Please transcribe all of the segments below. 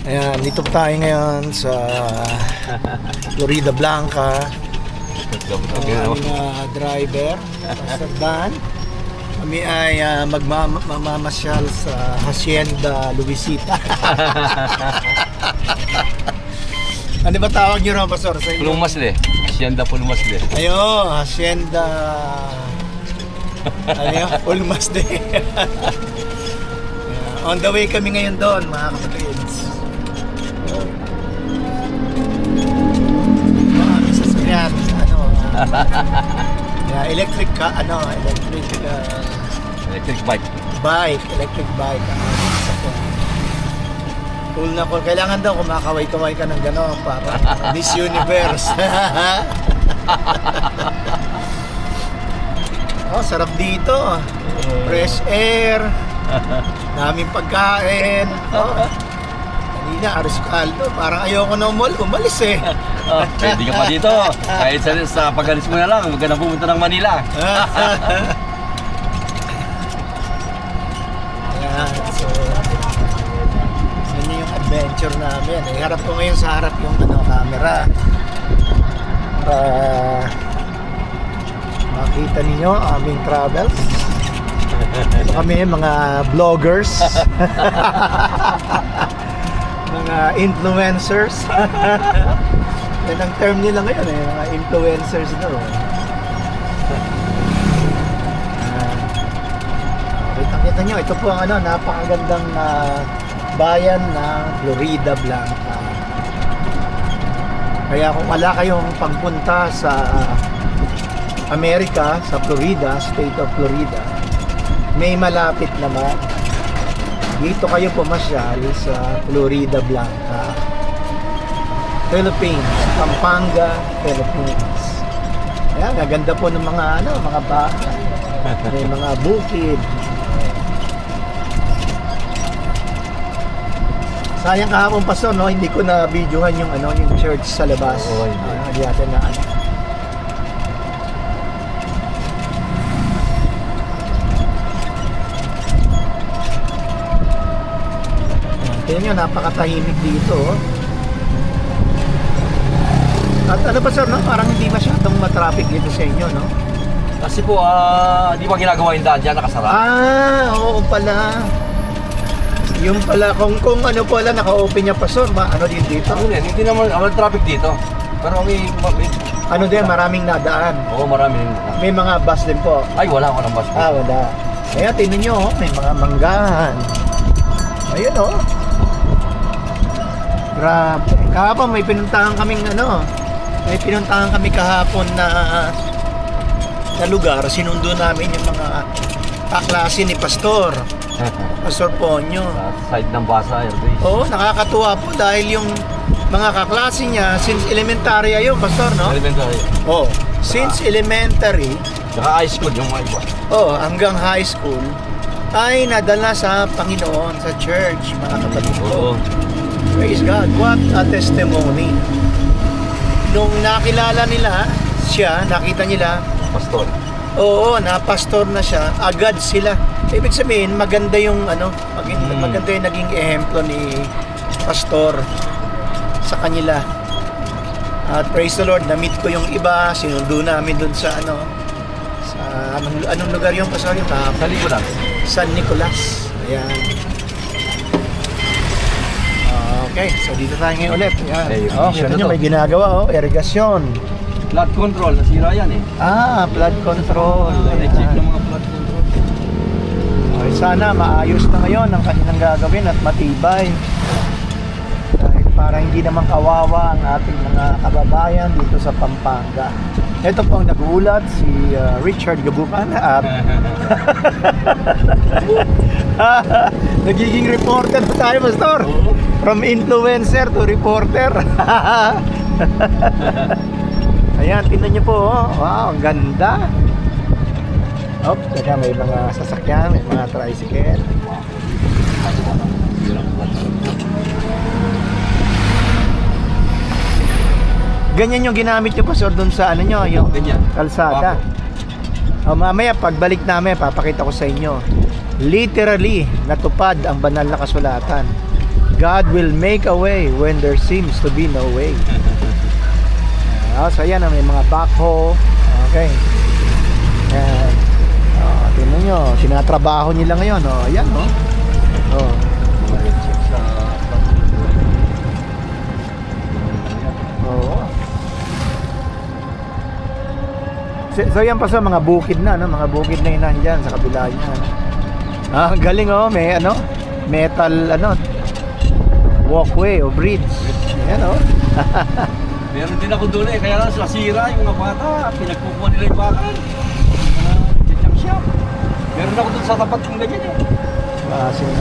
Ayan, dito tayo ngayon sa Florida Blanca. Ang driver, Pastor Dan. Kami ay magmamasyal sa Hacienda Luisita. Ano ba tawag nyo ron, Pastor? Pulumasle. Hacienda Pulumasle. Ayo, Hacienda Pulumasle. On the way kami ngayon doon, mga kapatids. Marami sasakyan, electric electric bike. Cool na cool. Kailangan daw kumakaway-kaway ka ng gano'n para Miss Universe. Oh, sarap dito. Fresh air. Daming pagkain. Oh. Kanina, Aris Caldo. Parang ayoko na umalis eh. Oh, pwede ka pa dito. Kahit sa pag-alis mo na lang, huwag ka na pumunta ng Manila. Ayan, so yun yung adventure namin. Harap ko ngayon sa harap yung camera para makita ninyo aming travels. Ito kami mga vloggers. Mga influencers. Yan ang term nila ngayon mga influencers daw. Kita nyo, ito po ang napakagandang bayan ng Florida Blanca. Kaya kung wala kayong pagpunta sa Amerika, sa Florida, State of Florida, may malapit naman. Dito kayo pumasyal sa Florida Blanca, Philippines, Pampanga, Philippines. Ayan, gaganda po ng mga mga bahay. May mga bukid. Sayang kahapon, Pastor, no? Hindi ko na videohan yung yung church sa labas. Oo, hindi natin na Tingnan nyo, napakatahimik dito. At ano ba, Sir, no? Parang hindi masyadong matraffic dito sa inyo, no? Kasi po, di ba ginagawa yung daan dyan, nakasara? Oo pala. Yung pala, kung ano pala, naka-open niya, Pastor, din dito? Hindi naman traffic dito. Pero may din, maraming nadaan. Oo, maraming. May mga bus din po. Ay, wala ako ng bus po. Wala. Kaya tingnan nyo, may mga manggahan. Ayun, Grabe. Kahapon may pinuntahan kaming may pinuntahan kami kahapon na lugar. Sinundo namin yung mga kaklase ni Pastor. Pastor Ponyo. Sa side ng Basa Airways. Oo, nakakatuwa po dahil yung mga kaklase niya since elementary ayun, Pastor, no? Elementary. Oo. Since elementary, Saka high school yung mga iba. hanggang high school ay nadala sa Panginoon, sa church, mga kapatid ko. Oo. Praise God. What a testimony. Nung nakilala nila siya, nakita nila, Pastor. oo, na-pastor na siya, agad sila. Ibig sabihin, maganda yung maganda yung naging ehemplo ni Pastor sa kanila. At praise the Lord, na-meet ko yung iba, sinundo namin dun sa sa anong lugar yung Pastor yung Sa Nicolas. San Nicolas. Ayan. Okay, so dito tayo ngayon ulit. Ayan. Kita nyo, may ginagawa, irigasyon. Flood control, nasira yan eh. Flood control. Na-check ng mga flood control. Okay, sana maayos na ngayon ang kanilang gagawin at matibay. Dahil para hindi naman kawawa ang ating mga kababayan dito sa Pampanga. Ito po ang nagulat, si Richard Gabukan at nagiging reporter na tayo, Pastor. From influencer to reporter. Ayan, tingnan nyo po. Wow, ang ganda. Teka, may mga sasakyan, may mga tricycle. Ganyan yung ginamit nyo, Pastor, dun sa yung kalsada. Mamaya, pagbalik namin, papakita ko sa inyo. Literally, natupad ang banal na kasulatan. God will make a way when there seems to be no way. So yan, may mga backhoe. Okay. Yan. Tingnan nyo, tinatrabaho nila ngayon. Ayan, So yan pa sa mga bukid na, mga bukid na yun dyan sa kabila niya. Galing may metal walkway o bridge. Ayan Meron din ako doon kaya lang nasira yung mga bata, pinagkukuha nila yung bakal. Check shop. Meron ako doon sa tapat ng ganyan Klaseng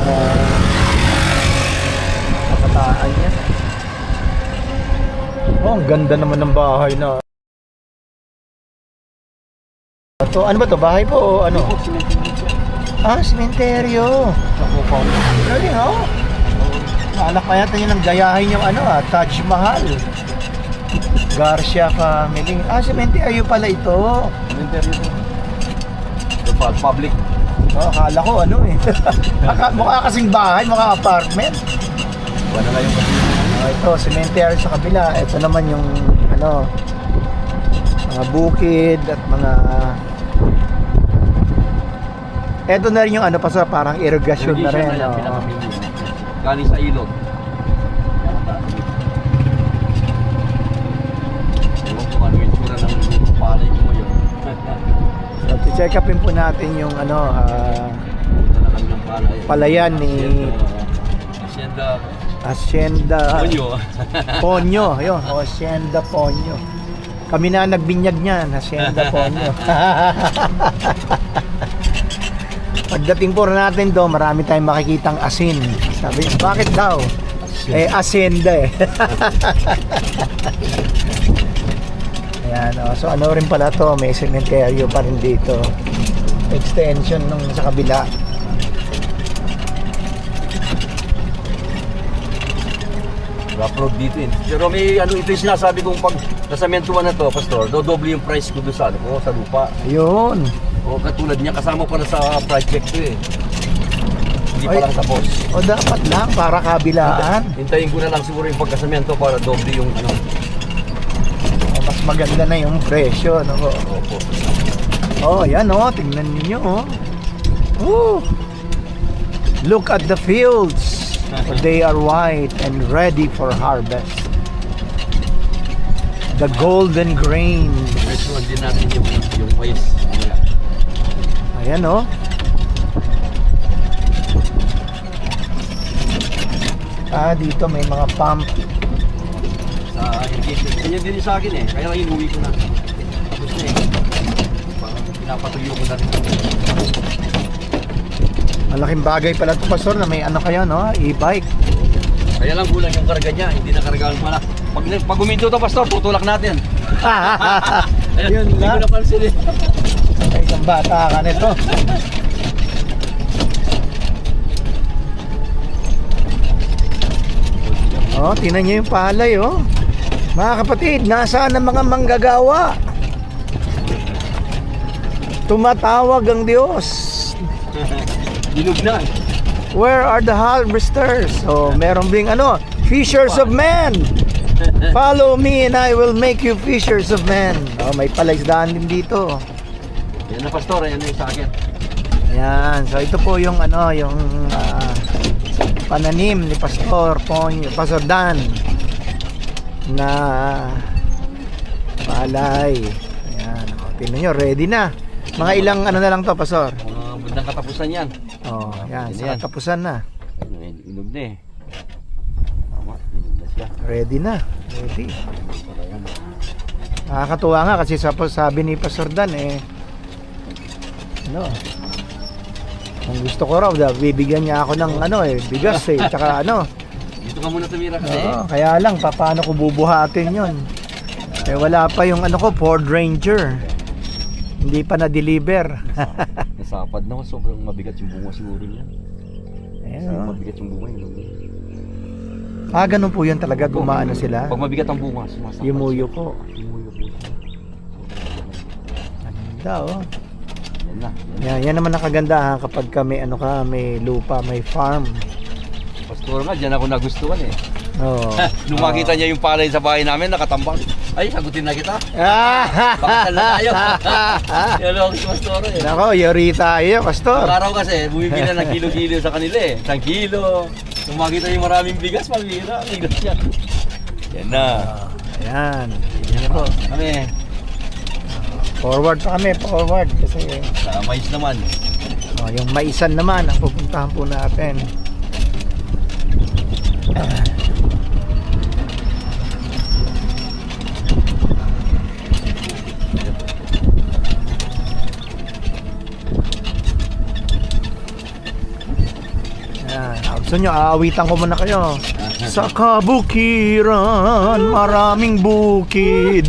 nakataan yan. Ang ganda naman ng bahay na. Ito, ano ba to? Bahay po o ano? Sementeryo. Galing Anak pa yata yun ang gayahin yung Taj Mahal. Garcia family. Sementeryo pala ito. Cemetery ito. Public. Akala ko mukha kasing bahay, mukha apartment. Wala na yung Ito, cemetery sa kabila. Ito naman yung mga bukid at mga ito na rin yung parang irrigation na rin. Galing sa ilog. Ewan ko ano yung tsura ng palay ko ngayon. So, check upin po natin yung Punta na kami ng palay. palayan ni Hacienda Hacienda Ponyo. Ponyo. Ayun, Hacienda Ponyo. Kami na nagbinyag niyan, Hacienda Ponyo. Pagdating po natin doon, marami tayong makikitang asin. Sabi niya, bakit daw? Hacienda Ayan, so ano rin pala to, may sementeryo pa rin dito. Extension nung sa kabila. Upload dito Pero may ito yung sinasabi kong pag nasamentuan na to, Pastor, dodoble yung price ko doon sa sa lupa. Ayun. O katulad niya, kasama pa na sa project to Hindi pa lang tapos. O dapat lang, para kabilaan. Hintayin ko na lang siguro yung pagkasamento para doble yung Mas maganda na yung presyo, Opo. Yan tingnan niyo Look at the fields. They are white and ready for harvest. The golden grain. Presyohan din natin yung mais. Ayan dito may mga pump. Sa irrigation. Ganyan din sa akin kaya lang inuwi ko na. Tapos na parang pinapatuyo ko na rin. Malaking bagay pala ito, Pastor, na may e-bike. Kaya lang kulang yung karga niya, hindi na karga ang malak. Pag uminto to, Pastor, tutulak natin. Yun Hindi ko lang. napansin Ay, isang bata ka nito. Tingnan niyo yung palay Mga kapatid, nasaan ang mga manggagawa? Tumatawag ang Diyos. Dinog na. Where are the harvesters? Meron ding fishers of men. Follow me and I will make you fishers of men. May palaisdaan din dito. Yan na, Pastor, yan na yung sakit. Ayan, so ito po yung yung pananim ni Pastor Ponyo, Pastor Dan na palay. Ayan, tingnan nyo, ready na. Mga ilang na lang to, Pastor? Mga bandang katapusan yan. Yan, sa katapusan na. Inog na Tama, inog na siya. Ready na, ready. Nakakatuwa nga kasi sabi ni Pastor Dan kung gusto ko raw, bibigyan niya ako ng bigas tsaka Dito ka muna tumira kasi. Kaya lang, paano ko bubuhatin yun? Wala pa yung Ford Ranger. Hindi pa na-deliver. Nasapad na ako, sobrang mabigat yung bunga siguro niya. Ayan, Mabigat yung bunga yun. ganun po yun talaga, gumaano sila. Pag mabigat ang bunga, sumasapad. Yumuyo ko. Yumuyo po siya. Ganda Yan na. Yan naman ang kagandahan kapag may may lupa, may farm. Pastor, Pastor nga, dyan ako nagustuhan eh. Oo. Nung makita niya yung palay sa bahay namin, nakatambak. Ay, sagutin na kita. Ah! Pakasal na tayo. Yan ako si Pastor eh. Nako, yori tayo, Pastor. Ang araw kasi, bumibili na ng kilo-kilo sa kanila eh. 1 kilo. Nung makita yung maraming bigas, pamira. Bigas yan. Yan na. Ayan. Yan na po. Kami. Forward pa kami, forward. Kasi Sa mais naman. yung maisan naman ang pupuntahan po natin. Gusto nyo, aawitan ko muna kayo. Sa kabukiran, maraming bukid.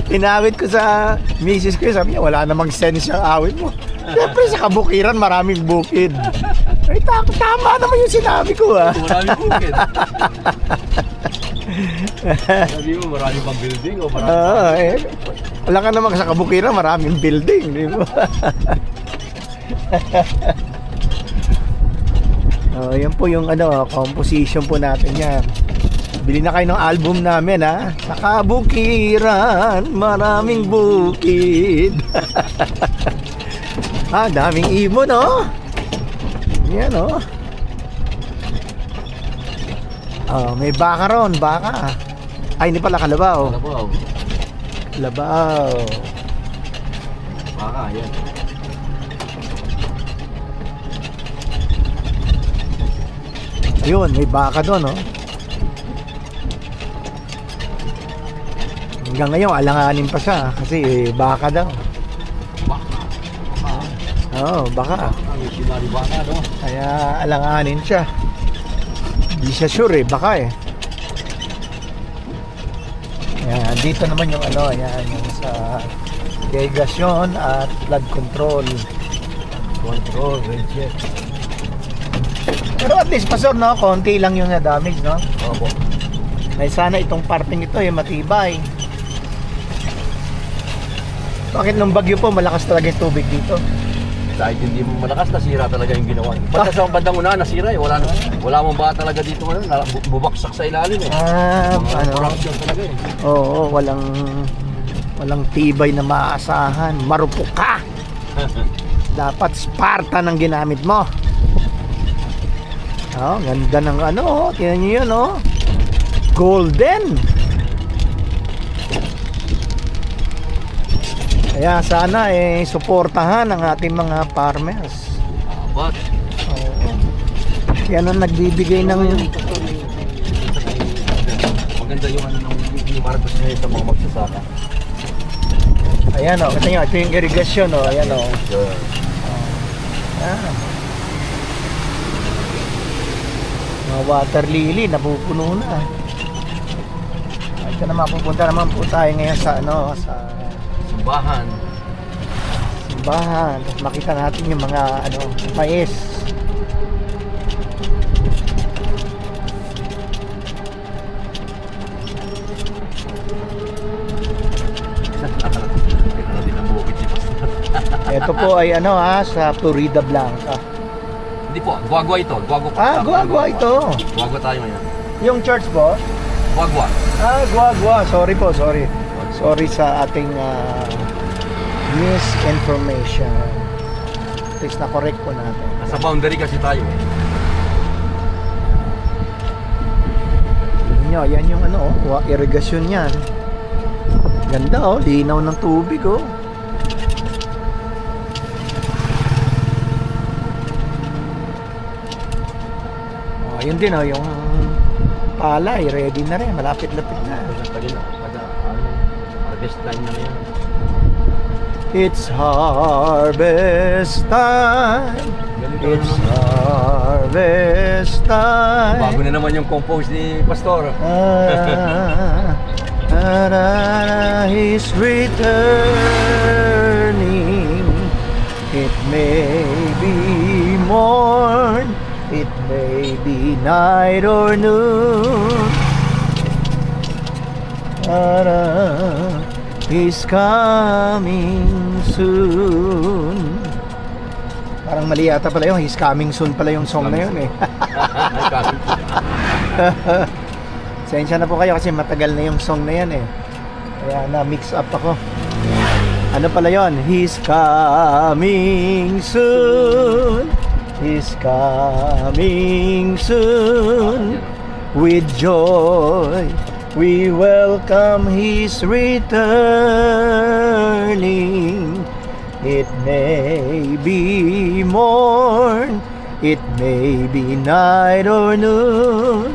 Inawit ko sa misis ko, sabi niya, wala namang sense yung awit mo. Siyempre sa kabukiran, maraming bukid. Ay, tama naman yung sinabi ko, ah. Maraming bukid. Sabi mo, maraming pang building o maraming wala ka naman sa kabukiran, maraming building, di ba? Yan po yung composition po natin yan. Bili na kayo ng album namin, ha? Sa kabukiran, maraming bukid. Daming ibon, no? Yan, no? May baka ron, baka. Ay, hindi pala, kalabaw. Kalabaw. Kalabaw. Baka, yan. Ayun, may baka doon, no? Hanggang ngayon, alanganin pa siya kasi baka daw. Baka. Baka. May sinari baka, no? Kaya alanganin siya. Hindi siya sure baka eh. Ayan, dito naman yung ayan, yung sa irrigation at flood control. Control, reject. Pero at least, Pastor, no, konti lang yung na-damage, no? Opo. Ay, sana itong parting ito, matibay. Bakit nung bagyo po, malakas talaga yung tubig dito? Dahil hindi mo malakas, nasira talaga yung ginawa. Pagka sa bandang una, nasira eh. Wala mong ba talaga dito ngayon. Bubaksak sa ilalim eh. Corruption talaga eh. Oo, walang tibay na maaasahan. Marupok ka. Dapat Sparta ng ginamit mo. Ganda ng tingnan nyo yun, golden. Kaya sana suportahan ang ating mga farmers. But, yan ang nagbibigay ng maganda yung yung Marcos ngayon sa mga magsasaka. ayan ito yung irrigation ayan Sure. mga water lily napupuno na. Ito naman, pupunta naman po tayo ngayon sa sa Simbahan. Tapos makita natin yung mga mais. Ito po ay sa Florida Blanca. Hindi po, Guagua ito. Guagua ito. Guagua tayo ngayon. Yung church po? Guagua. Guagua. Sorry. Sorry sa ating misinformation. Please na-correct po natin. Nasa boundary kasi tayo eh. Yan yung irrigation yan. Ganda linaw ng tubig yun din yung palay ready na rin, malapit-lapit na. Harvest line na yan. It's harvest time. It's harvest time. Bago na naman yung compose ni Pastor. He's returning. It may be morn, it may be night or noon. He's coming soon. Parang mali yata pala yun. He's coming soon pala yung song na yun eh. Sensya na po kayo kasi matagal na yung song na yan eh. Kaya na-mix up ako. Ano pala yun? He's coming soon. He's coming soon. With joy we welcome His returning. It may be morn, it may be night or noon,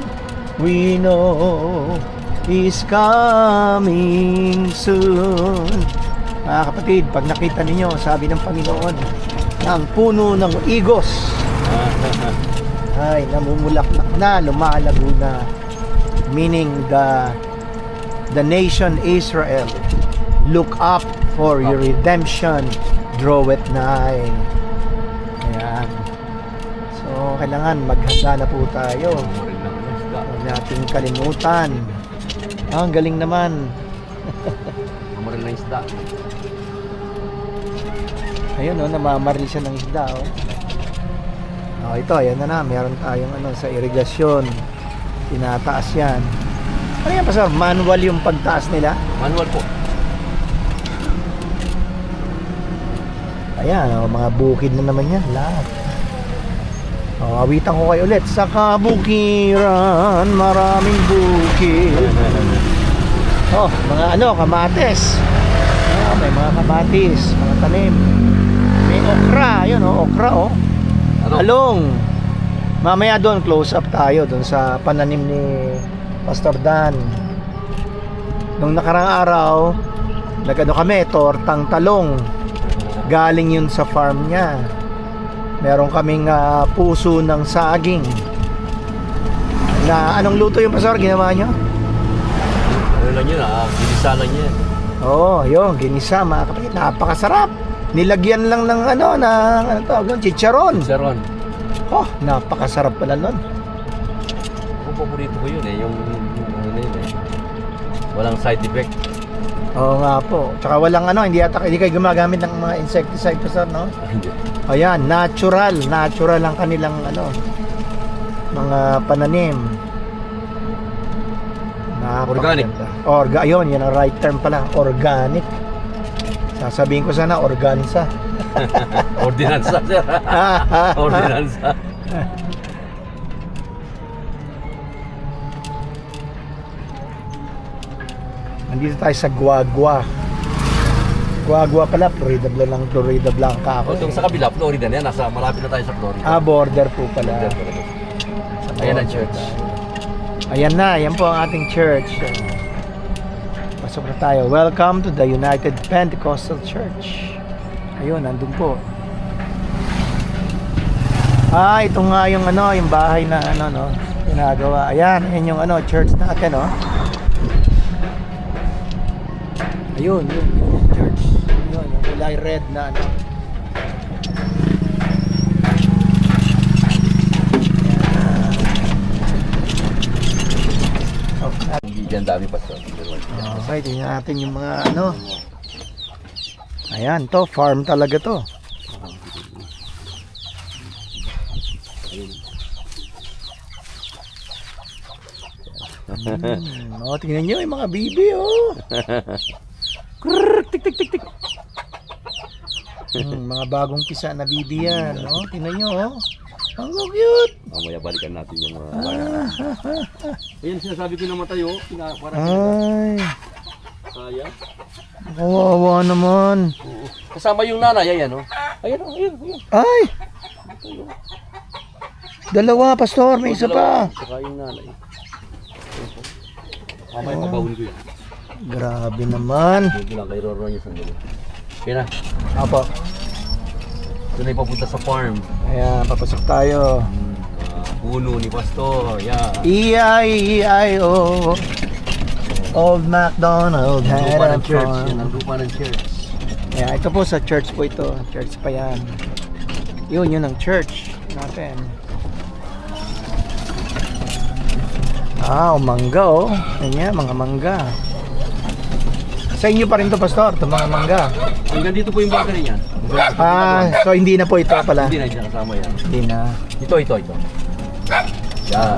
we know He's coming soon. Mga kapatid, pag nakita ninyo, sabi ng Panginoon, ang puno ng igos ay namumulaklak na, lumalago na, meaning the nation Israel, look up for your redemption draweth nigh. Ayan. So, kailangan maghanda na po tayo. Huwag natin kalimutan. Ang galing naman. Mamaril na isda. Ayun, namamaril siya ng isda. Ito, ayan na. Meron tayong sa irigasyon. Tinataas yan. Ano yan, Pastor? Manual yung pagtaas nila? Manual po. Ayan, mga bukid na naman yan, lahat. Awitan ko kayo ulit. Sa kabukiran, maraming bukid. Mga kamatis. May mga kamatis, mga tanim. May okra, yun okra Along. Mamaya doon, close up tayo doon sa pananim ni Pastor Dan. Nung nakarang araw, kami, tortang talong. Galing yun sa farm niya. Meron kaming puso ng saging. Na anong luto yung Pastor ginawa nyo? Ano lang yun, ginisa lang yan. Yun, ginisa, mga kapatid. Napakasarap. Nilagyan lang ng chicharon. Chicharon. Napakasarap pala nun. Ako paborito ko yun yung walang side effect. Oo nga po. Tsaka walang hindi kayo gumagamit ng mga insecticide Pastor, no? Hindi. Ayan, natural ang kanilang mga pananim. Organic. Ayun, yan ang right term pala, organic. Sasabihin ko sana organza. Ordinansa, sir. Ordinansa. Nandito tayo sa Guagua. Guagua pala, Florida Blanca ako. Itong sa kabila, Florida na yan. Malapit na tayo sa Florida. Border po pala. Ayan ang church. Ayan na, yan po ang ating church. Pasok na tayo. Welcome to the United Pentecostal Church. Ayun, nandun po. Ito nga yung yung bahay na ginagawa. Ayan yung church natin, Ayun, yung church. Yun, yung kulay red na Ang dami pa sa. Okay, tingnan natin yung mga Ayan, to farm talaga to. Tingnan nyo yung mga bibi, Krrrr, tik tik tik tik. Mga bagong pisa na bibi yan, tingnan nyo, ang cute. Mamaya balikan natin yung mga Ayan, sinasabi ko na matayo. Ay, Sayang. kawawa naman. Kasama yung nanay, ayan. Ayan. Ay, dalawa, Pastor, may isa pa. Saka yung nanay. Mamaya pabawin ko yan. Grabe naman. Hindi lang kay Roro niya sandali. Kaya na. Apo. Ito na ipapunta sa farm. Ayan, papasok tayo. Puno ni Pastor. Yeah. E-I-E-I-O. Old MacDonald Ang had lupa a ng church. farm. Yan ang lupa ng church. Ayan, ito po sa church po ito. Church pa yan. Yun ang church natin. Mangga Yan, mga mangga. Sa inyo pa rin to, Pastor, itong mga mangga. Hanggang dito po yung baka niya. So hindi na po ito pala. Hindi na siya kasama yan. Hindi na. Ito. Yan.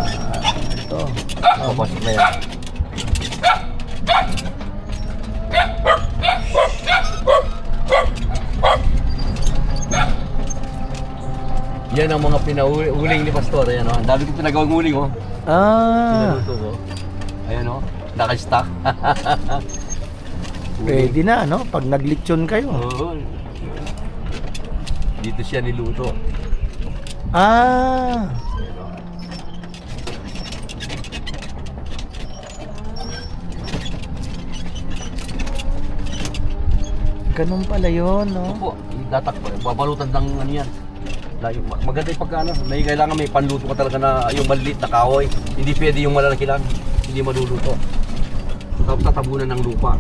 Ito. Papasok na yan. Yan ang mga pinauling ni Pastor. Ayan, oh. Ang dami ko pinagawang uling. Oh. Pinaluto ko. Ayan o. Naka-stock. Pwede na, no? Pag naglitsyon kayo. Oo. Dito siya niluto. Ah. Ganun pala yun, no? Opo, datak babalutan ng ano yan. Maganda yung pagka ano, may kailangan may panluto ka talaga na yung maliliit na kahoy. Hindi pwede yung malalaki lang, hindi maluluto. Tapos tatabunan ng lupa.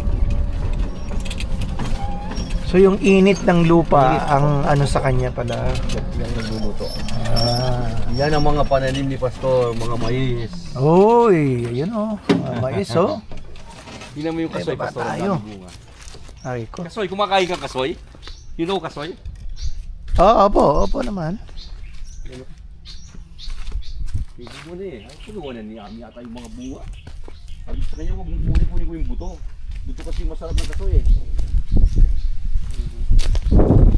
So yung init ng lupa ang ano sa kanya pala. Yan ang nagluluto. Ah. Yan ang mga pananim ni Pastor, mga mais. Oy, ayun oh. Mais oh. Tingnan mo yung kasoy, baba Pastor. tayo. Ang dami bunga. Ay ko. Kasoy, kumakain ka kasoy? You know kasoy? Oo, opo naman. Tignan mo na eh. Ay, tulungan na niya yata yung mga bunga. Sabi sa kanya, huwag mong kunin ko yung buto. Buto kasi masarap ng kasoy eh.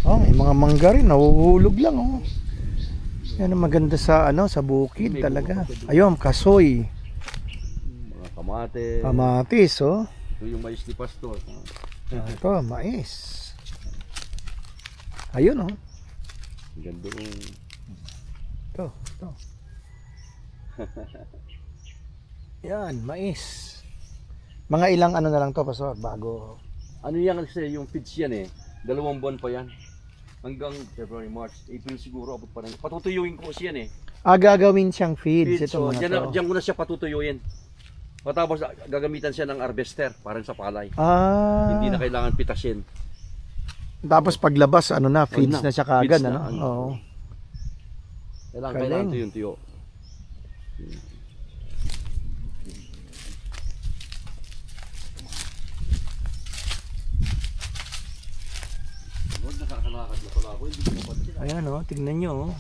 Oh, may mga mangga rin, nahuhulog lang oh. Yan ang maganda sa ano, sa bukid talaga. Ayun, kasoy, Mga kamate. kamatis oh. Ito yung mais ni Pastor. Ito, mais. Ayun oh. Ganda yung... Ito. Yan, mais. Mga ilang ano na lang to, Pastor, bago. Ano yan kasi, yung feeds yan eh. 2 buwan pa yan. Hanggang February, March, April siguro. Abot pa rin. Patutuyuin ko kasi yan eh. Gagawin siyang feeds, Feeds, ito so, mga to. diyan ko na siya patutuyuin. Matapos gagamitan siya ng harvester, parang sa palay. Hindi na kailangan pitasin. Tapos paglabas, ano na, feeds na. na siya kagad, Feeds ano? na, ano. Oo. Kailangan tuyo-tuyo. Nakakalakad na pala ako, hindi ko mapansin. Ayan oh, tignan nyo oh.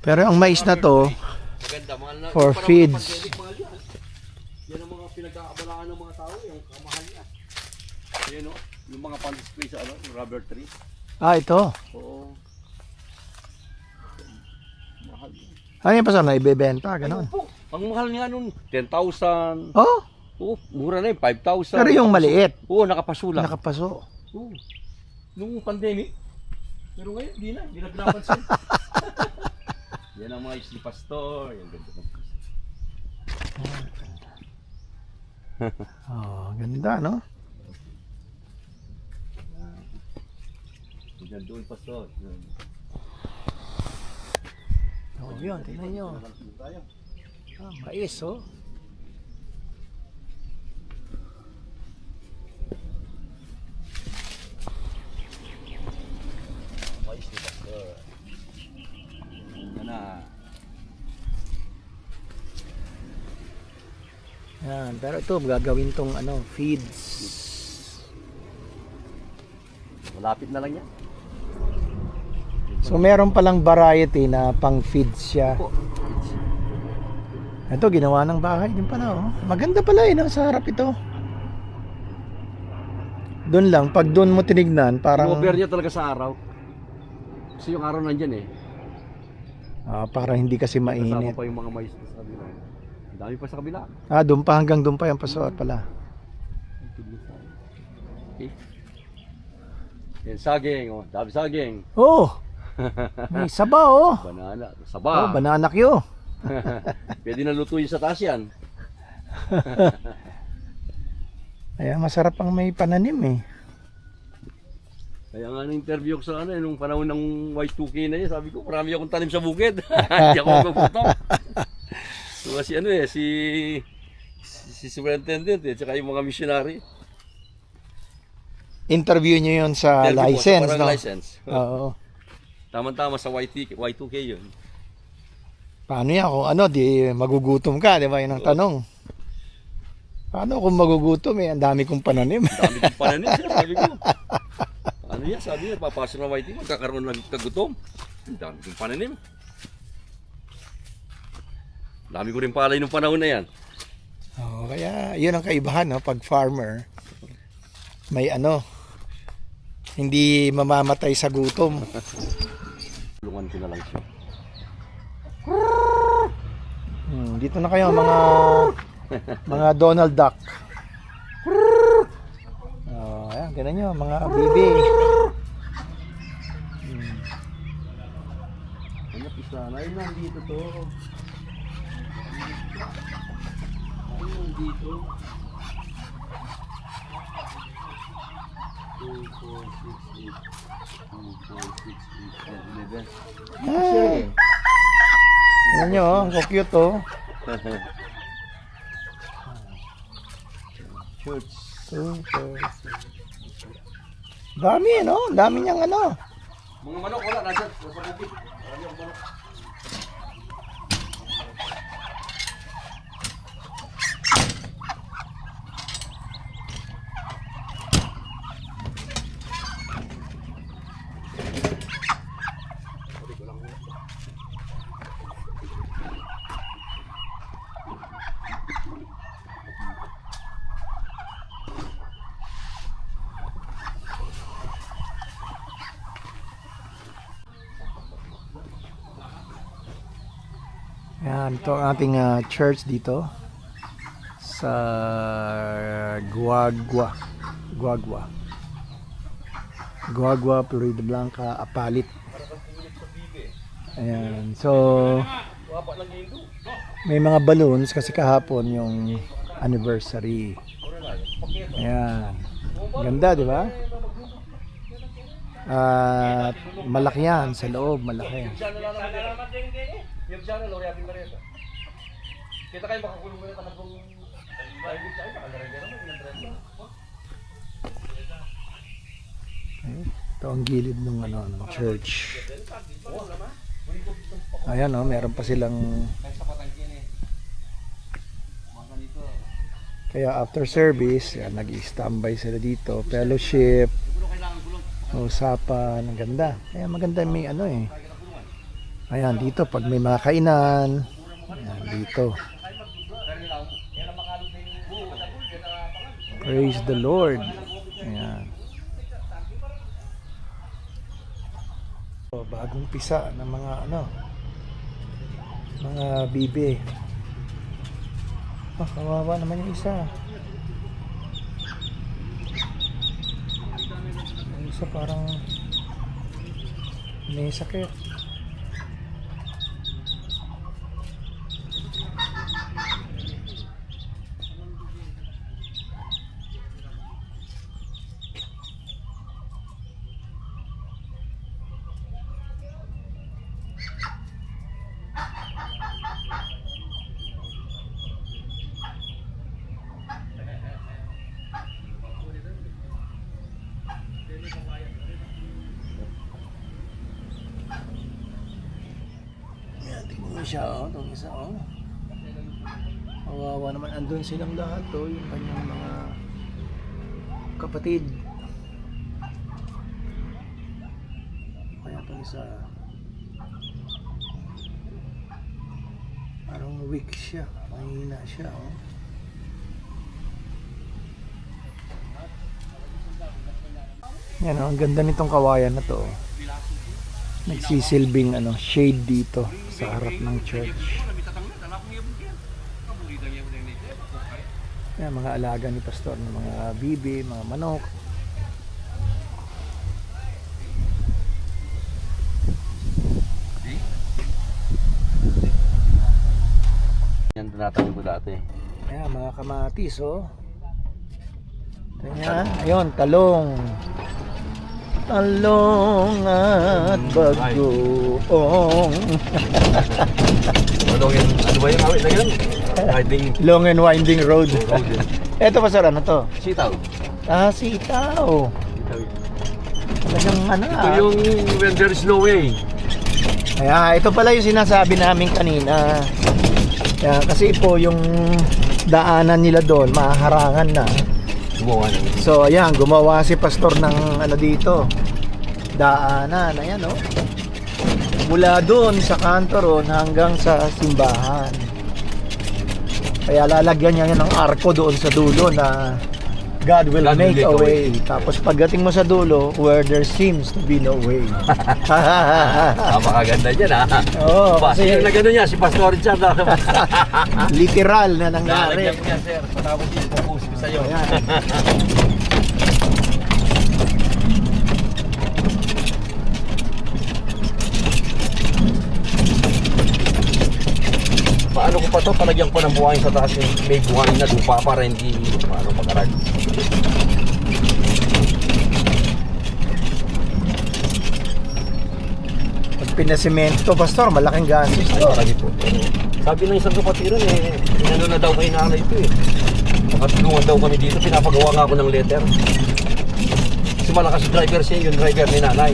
Pero ang mais na to, Maganda, mahal na. for Parang feeds. pandemic, mahal yan. Yan ang mga pinag-aabalaan ng mga tao, yung kamahal niya. Yan o, yung mga pan-spray sa ano, yung rubber tree. ito. Oo. Mahal yan. Ano yung Pastor, na ibebenta, ganon. Ayun po, ang mahal niya nun, 10,000. Oh, Oo, mura na yun, 5,000. pero yung maliit, Oo, nakapaso lang. nakapaso. Oo. Nung pandemic. Pero ngayon, hindi na pinapansin. Yan ang mga isli pastor. Yan ganda ng Oh, ganda no? yan doon pastor. Yan. Oh, yun, tignan nyo. Mais oh. Mais ni pastor. Yan na. Yan, pero ito gagawin tong ano, feeds. Malapit na lang yan. So meron palang variety na pang feeds siya. Po. Ito ginawa ng bahay din pala oh. Maganda pala no, sa harap ito. Doon lang, pag doon mo tinignan, parang Over niya talaga sa araw. Kasi yung araw nandyan eh. parang hindi kasi Kasama mainit. pa yung mga mais sa kabila. Ang dami pa sa kabila. Doon pa hanggang doon pa yung Pastor pala. Okay. Yan saging, oh, dami saging. Oh. May saba oh. Banana, Oh, saba. banana Q. Pwede na lutuin sa taas yan. Kaya masarap ang may pananim eh. Kaya nga na-interview ko sa ano, nung panahon ng Y2K na yun, sabi ko, marami akong tanim sa bukid. Hindi ako magputok. So, si ano eh, si superintendent eh, tsaka yung mga missionary. Interview nyo yun sa Interview po, license, sa no? license. Oo. Tama-tama sa Y2K yun. Paano yan? Kung ano, di magugutom ka, di ba? Yun ang tanong. Paano kung magugutom eh? Ang dami kong pananim. Dami kong pananim siya, sabi ko. Ano yan, sabi niya, papasok na whitey, magkakaroon ng kagutom. Ang dami kong pananim. Dami ko rin palay nung panahon na yan. Oh, kaya yun ang kaibahan, no? Pag farmer, may ano, hindi mamamatay sa gutom. Tulungan ko na lang siya. Dito na kayo mga Donald Duck. Oh, ayan, ganun nyo, mga bibi. Ano, isa na yun, nandito to. Ano nandito? 2, 4, 6, 8. 2, 4, 6, 8, 10, 11. Ay, ayan nyo, ang cute oh. Church. Super. Dami, no? Dami niyang ano. Mga manok, wala, nasa bukid. Marami ang manok. Yan, ito ang ating church dito sa Guagua, Florida Blanca, Apalit. Ayan, so may mga balloons kasi kahapon yung anniversary. Ayan, ganda, di ba? At malaki yan sa loob, malaki. Yung channel, o yating kareta. Kita kayo makakulong kayo takatong private tayo, nakalagay naman, yung trend mo. Ito ang gilid ng ng church. Ayan meron pa silang, kaya after service, yan, nag-standby sila dito, fellowship, usapan, ang ganda. Kaya maganda may ayan, dito pag may mga kainan, ayan, dito. Praise the Lord. Ayan. So, bagong pisa ng mga mga bibi. Kawawa naman yung isa. Yung isa parang may sakit. Siya itong isa kawawa naman, andun silang lahat yung kanyang mga kapatid. Kaya itong isa parang weak siya, mahina siya yan ang ganda nitong kawayan na to. Nagsisilbing shade dito sa harap ng church. Yan, mga alaga ni pastor ng mga bibi, mga manok. Yan tinatawag ko dati. Ayan, mga kamatis Ayan, ayun, talong. Talong at bagoong. Ano ba yung awit na yun? Long and winding road. Ito pa sir, ano to? Sitaw. Sitaw. Talagang Ito yung when there is no way. Ito pala yung sinasabi namin kanina. Kasi po yung daanan nila doon, mahaharangan na. Gumawa ng So ayan, gumawa si pastor ng ano dito, daanan, ayan oh. Mula doon sa kanto ron hanggang sa simbahan. Kaya lalagyan niya ng arko doon sa dulo na God will make a way. Tapos pagdating mo sa dulo, where there seems to be no way. Napakaganda dyan ha. Oo, Kasi yung nagano niya, si Pastor Richard. literal na nangyari. Lalagyan ko yan, sir. Patapos yung focus ko sa'yo. Ayan. Paano ko pa to? Palagyan ko ng buhangin sa taas yung may buhangin na lupa para hindi paano mag-arag. Pag pinasemento, pastor, malaking gastos Ay, to. marami po. Sabi ng isang kapatiran inano na daw kay nanay ito Makatulungan daw kami dito, pinapagawa nga ako ng letter. Kasi malakas yung driver siya, yung driver ni nanay.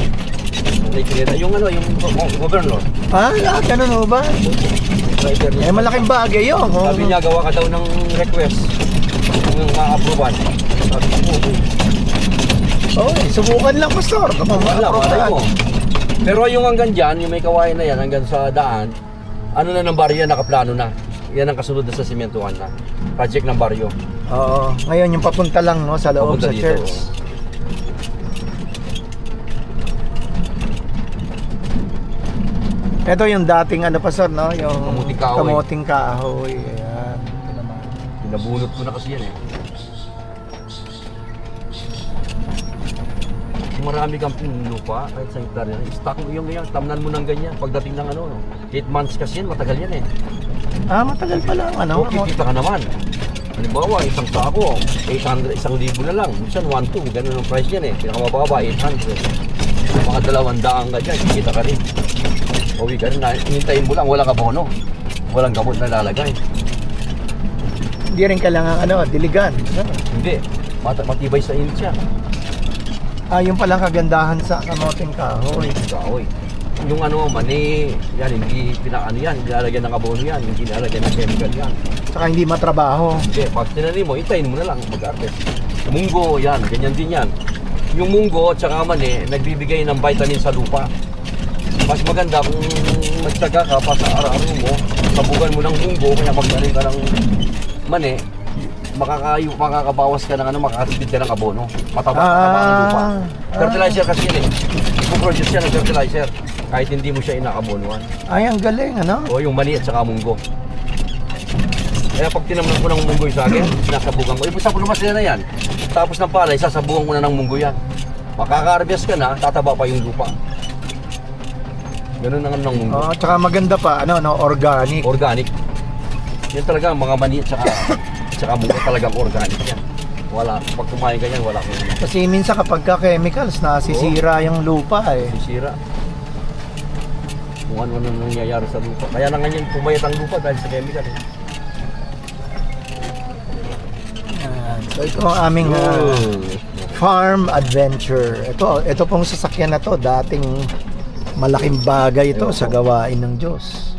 Yung governor. Ganun ho ba? Driver niya. Malaking bagay yun. Oh. Sabi niya, gawa ka daw ng request kung ma-approvean. Sabi ko, Subukan lang, pastor. wala, malay mo. Pero yung hanggang dyan, yung may kawain na yan, hanggang sa daan, ano na ng baryo, nakaplano na. Yan ang kasunod na sa simentuhan na. Project ng baryo. Oo. Ngayon, yung papunta lang no, sa loob Papunta sa dito, church. Ito yung dating ano, pastor, no? Yung Kamuting kahoy. Kamuting kahoy. Ayan. Ito naman. Pinabunot ko na kasi yan eh. Kung marami kang lupa, kahit sa hektarya, stock mo yung ganyan, tamnan mo ng ganyan. Pagdating ng 8 months kasi yan, matagal yan eh. Matagal pala ang ano. O, kikita ka naman. Halimbawa, isang sako, 800, 1,000 na lang. Minsan 1,200, ganun ang price yan eh. Pinakamababa, 800. Mga 200 ka dyan, kikita ka rin. Uwi ka rin, hihintayin mo lang, walang abono. Walang gamot na lalagay. Hindi rin kailangan diligan. Hindi, matibay sa init siya. Yung palang kagandahan sa kamuting kahoy. Kahoy. Yung mani, yan, hindi yan, hindi lalagyan ng abono yan, hindi lalagyan ng chemical yan. Saka hindi matrabaho. Hindi, pag tinanim mo, hintayin mo na lang mag-harvest. Munggo, yan, ganyan din yan. Yung munggo at saka mani, nagbibigay ng vitamin sa lupa. Mas maganda kung magtsaga ka pa sa araw mo, sabugan mo ng munggo, kaya magtanim ka ng mani, makakabawas ka ng makakatipid ka ng abono. Mataba ang lupa. Fertilizer kasi yun eh. Ipo-produce siya ng fertilizer kahit hindi mo siya inaabonuan. Ay, ang galing, ano? O yung mani at saka munggo. Kaya pag tinamnan ko ng munggo yung sa akin, sinasabugan ko. Sa lumas na yan. Tapos ng palay, sasabugan ko na ng munggo yan. Makaka-harvest ka na, tataba pa yung lupa. Ganun ang ng munggo. Tsaka maganda pa, organic. Organic. Yan talaga, mga mani at saka munggo talagang organic yan. Wala, pag kumain ka yan, wala kang Kasi minsan kapag ka-chemicals, nasisira yung lupa eh. sisira. Kung ano nangyayari sa lupa. Kaya na ganyan pumayat ang lupa dahil sa chemical eh. So ito ang aming farm adventure. Ito pong sasakyan na to, dating malaking bagay ito sa gawain ng Diyos.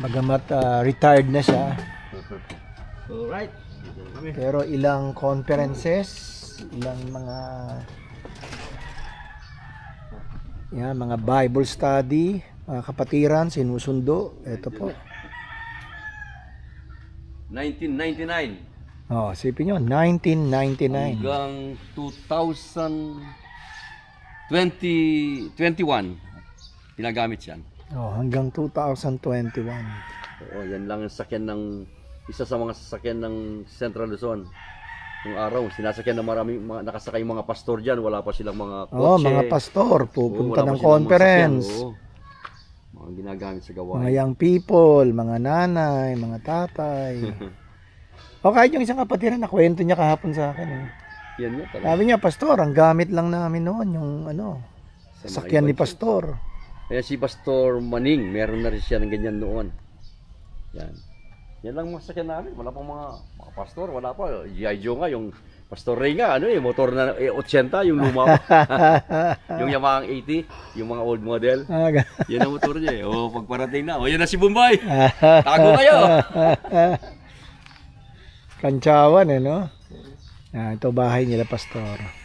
Bagamat retired na siya, Alright. pero ilang conferences, ilang mga Bible study, mga kapatiran, sinusundo. Ito po. 1999 Isipin nyo, 1999. hanggang 2021 pinagamit yan. Hanggang 2021. Oo, yan lang ang sasakyan ng isa sa mga sasakyan ng Central Luzon. Yung araw, sinasakyan ng marami, nakasakay yung mga pastor dyan, wala pa silang mga kotse. Mga pastor, pupunta wala pa ng silang mga conference. sasakyan, mga ginagamit sa gawain. Mga young people, mga nanay, mga tatay. Kahit yung isang kapatiran, nakwento niya kahapon sa akin. Yan nga talaga. Sabi niya, pastor, ang gamit lang namin noon, yung sasakyan ni pastor. Kaya si Pastor Maning, meron na rin siya ng ganyan noon. Yan. Yan lang mga sasakyan namin. Wala pang mga pastor, wala pa. G.I. Joe nga, yung Pastor Ray nga, motor na 80, yung luma pa. Yung Yamaha 80, yung mga old model. Yan ang motor niya eh. Pag parating na, yan na si Bombay. Tago kayo. Kantsawan, no? Ito bahay nila, Pastor.